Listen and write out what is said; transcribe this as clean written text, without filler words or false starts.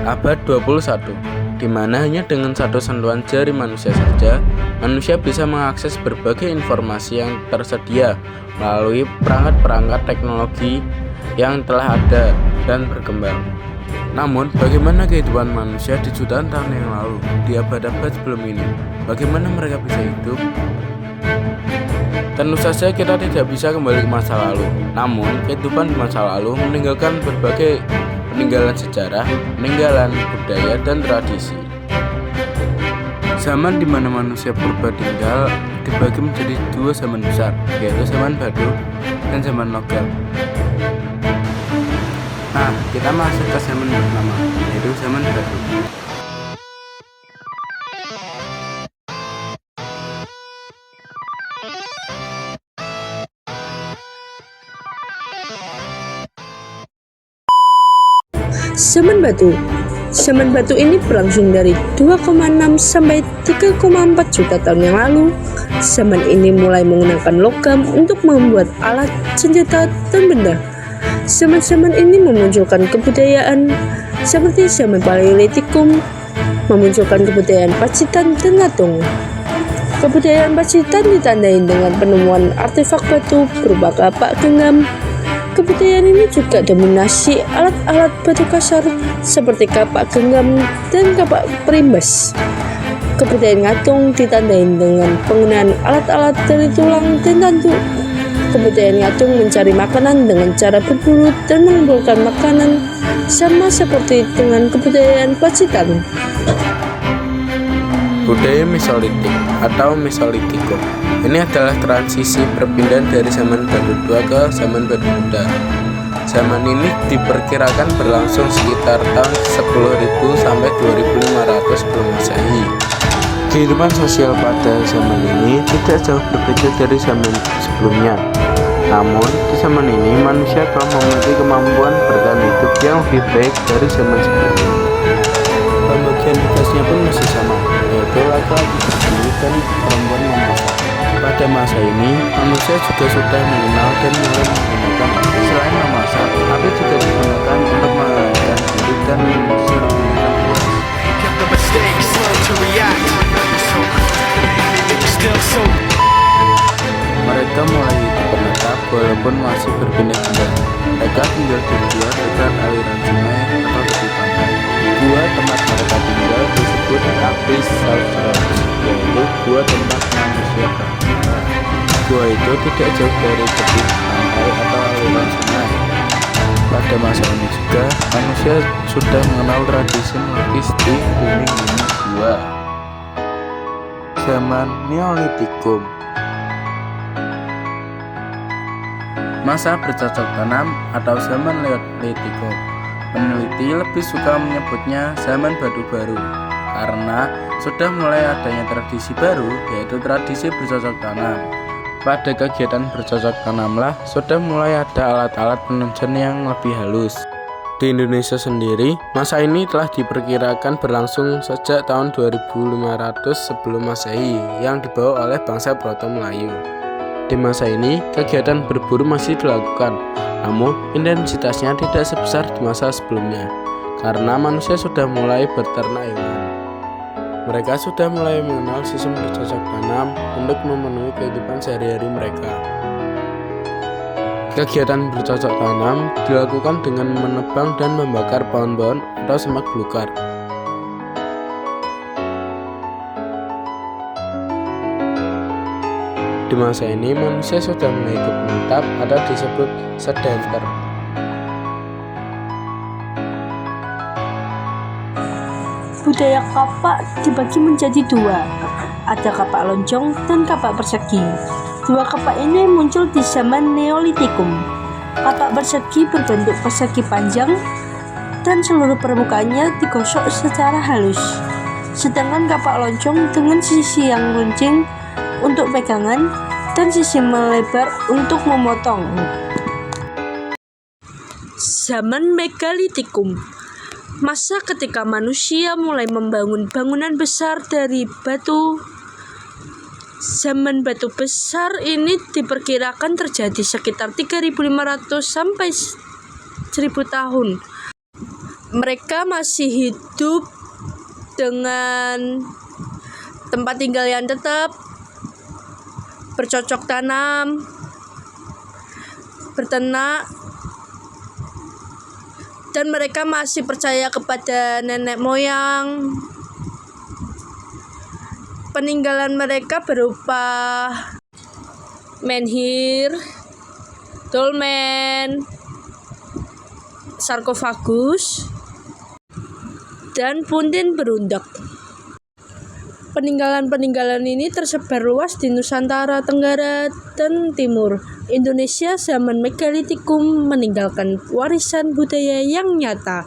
Abad 21, di mana hanya dengan satu sentuhan jari manusia saja, manusia bisa mengakses berbagai informasi yang tersedia melalui perangkat-perangkat teknologi yang telah ada dan berkembang. Namun, bagaimana kehidupan manusia di jutaan tahun yang lalu, di abad-abad sebelum ini? Bagaimana mereka bisa hidup? Tentu saja kita tidak bisa kembali ke masa lalu. Namun, kehidupan di masa lalu meninggalkan berbagai peninggalan sejarah, peninggalan budaya, dan tradisi. Zaman di mana manusia purba tinggal dibagi menjadi dua zaman besar, yaitu zaman batu dan zaman logam. Nah, kita masuk ke zaman pertama, yaitu zaman batu. Zaman batu. Zaman batu ini berlangsung dari 2,6 sampai 3,4 juta tahun yang lalu. Zaman ini mulai menggunakan logam untuk membuat alat, senjata, dan benda. Zaman-zaman ini memunculkan kebudayaan seperti zaman Paleolitikum, memunculkan kebudayaan Pacitan dan Latung. Kebudayaan Pacitan ditandai dengan penemuan artefak batu berupa kapak genggam. Kebudayaan ini juga dominasi alat-alat batu kasar seperti kapak genggam dan kapak perimbas. Kebudayaan Ngatung ditandai dengan penggunaan alat-alat dari tulang dan tanduk. Kebudayaan Ngatung mencari makanan dengan cara berburu dan mengumpulkan makanan, sama seperti dengan kebudayaan Pacitan. Budaya Mesolitik atau Mesolitikum. Ini adalah transisi perpindahan dari zaman batu tua ke zaman batu muda. Zaman ini diperkirakan berlangsung sekitar tahun 10.000 sampai 2.500 sebelum Masehi. Kehidupan sosial pada zaman ini tidak jauh berbeda dari zaman sebelumnya. Namun, di zaman ini manusia telah memiliki kemampuan bertahan hidup yang lebih baik dari zaman sebelumnya. Pembagian tugasnya pun masih sama, yaitu laki-laki berburu dan perempuan memasak. Pada masa ini, manusia juga sudah mengenal dan mulai menggunakan api. Selain memasak, api juga digunakan untuk menghangatkan diri dan mengusir menggunakan gas. Mereka mulai hidup menetap walaupun masih berpindah-pindah. Mereka tinggal di gua dekat aliran sungai atau tepi pantai. Gua tempat mereka tinggal disebut Apis Sautros, yaitu gua tempat manusia beristirahat. Gua itu tidak jauh dari tepi pantai atau aliran sungai. Pada masa ini juga, manusia sudah mengenal tradisi melukis di dinding-dinding gua. Zaman Neolitikum. Masa bercocok tanam atau zaman Neolitikum. Peneliti lebih suka menyebutnya zaman batu baru karena sudah mulai adanya tradisi baru, yaitu tradisi bercocok tanam. Pada kegiatan bercocok tanamlah sudah mulai ada alat-alat penunjang yang lebih halus. Di Indonesia sendiri, masa ini telah diperkirakan berlangsung sejak tahun 2500 sebelum Masehi yang dibawa oleh bangsa Proto Melayu. Di masa ini, kegiatan berburu masih dilakukan, namun intensitasnya tidak sebesar di masa sebelumnya, karena manusia sudah mulai berternak hewan. Mereka sudah mulai mengenal sistem bercocok tanam untuk memenuhi kehidupan sehari-hari mereka. Kegiatan bercocok tanam dilakukan dengan menebang dan membakar pohon-pohon atau semak belukar. Di masa ini, manusia sudah mulai hidup menetap atau disebut sedenter. Budaya kapak dibagi menjadi dua, ada kapak lonjong dan kapak persegi. Dua kapak ini muncul di zaman Neolitikum. Kapak persegi berbentuk persegi panjang dan seluruh permukaannya digosok secara halus. Sedangkan kapak lonjong dengan sisi yang runcing untuk pegangan dan sisi melebar untuk memotong. Zaman Megalitikum. Masa ketika manusia mulai membangun bangunan besar dari batu. Zaman batu besar ini diperkirakan terjadi sekitar 3.500 sampai 1.000 tahun. Mereka masih hidup dengan tempat tinggal yang tetap, bercocok tanam, berternak, dan mereka masih percaya kepada nenek moyang. Peninggalan mereka berupa menhir, dolmen, sarkofagus, dan punden berundak. Peninggalan-peninggalan ini tersebar luas di Nusantara Tenggara dan Timur Indonesia zaman Megalitikum, meninggalkan warisan budaya yang nyata